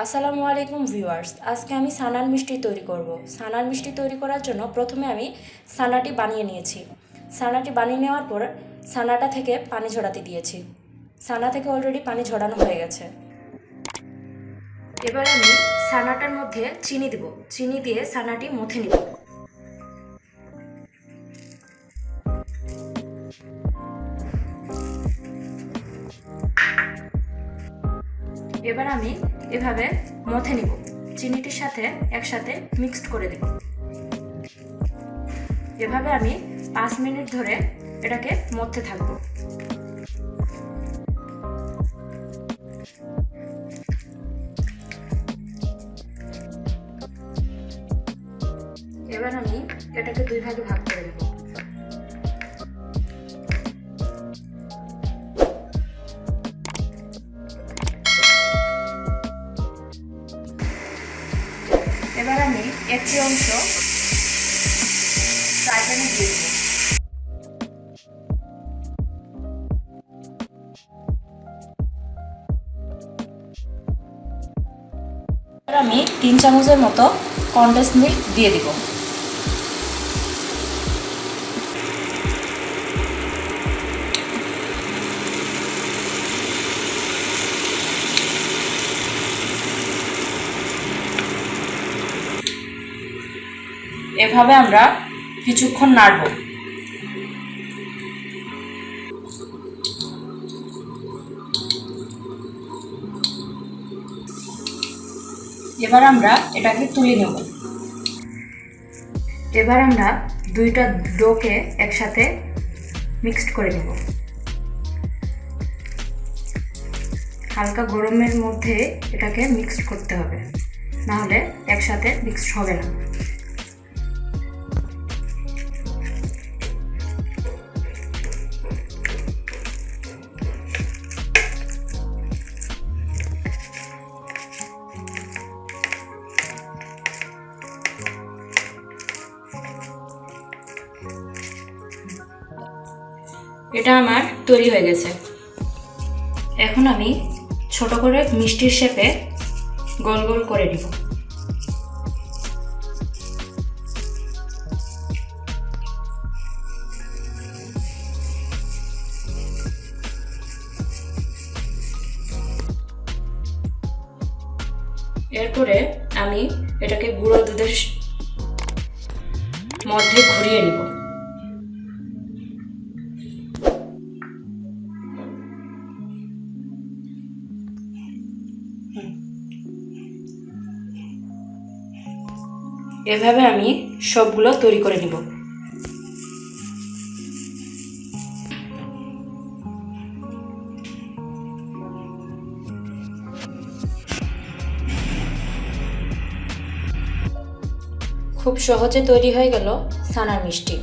আসসালামু আলাইকুম ভিউয়ার্স, আজকে আমি সানার মিষ্টি তৈরি করব। সানার মিষ্টি তৈরি করার জন্য প্রথমে আমি সানাটি বানিয়ে নিয়েছি। সানাটি বানিয়ে নেওয়ার পর সানাটা থেকে পানি ঝরাতে দিয়েছি। সানা থেকে অলরেডি পানি ঝরানো হয়ে গেছে। এবার আমি সানাটার মধ্যে চিনি দেব। চিনি দিয়ে সানাটি মথে নিব। এবার আমি এভাবে মথে নিব। চিনিটির সাথে একসাথে মিক্সড করে দেব। এভাবে আমি 5 মিনিট ধরে এটাকে মথতে থাকবো। এবার আমি এটাকে 2 ভাগে ভাগ করে দেব। এবার আমি একটি অংশ ফ্রাই প্যানে দিয়ে দেব। এবার আমি 3 চামচের মতো কনডেন্স মিল্ক দিয়ে দিব। এভাবে আমরা কিছুক্ষণ নাড়ব। এবার আমরা এটাকে তুলে নেব। এবার আমরা দুইটা ডোকে একসাথে মিক্সড করে নেব। হালকা গরমের মধ্যে এটাকে মিক্সড করতে হবে, না হলে একসাথে মিক্সড হবে না। এটা আমার তৈরি হয়ে গেছে। এখন আমি ছোট করে মিষ্টির শেপে গোল গোল করে নিব। এরপরে আমি এটাকে গুঁড়ো দুধের মধ্যে ঘুরিয়ে নিব। এভাবে আমি সবগুলো তৈরি করে নিব। খুব সহজে তৈরি হয়ে গেল সানার মিষ্টি।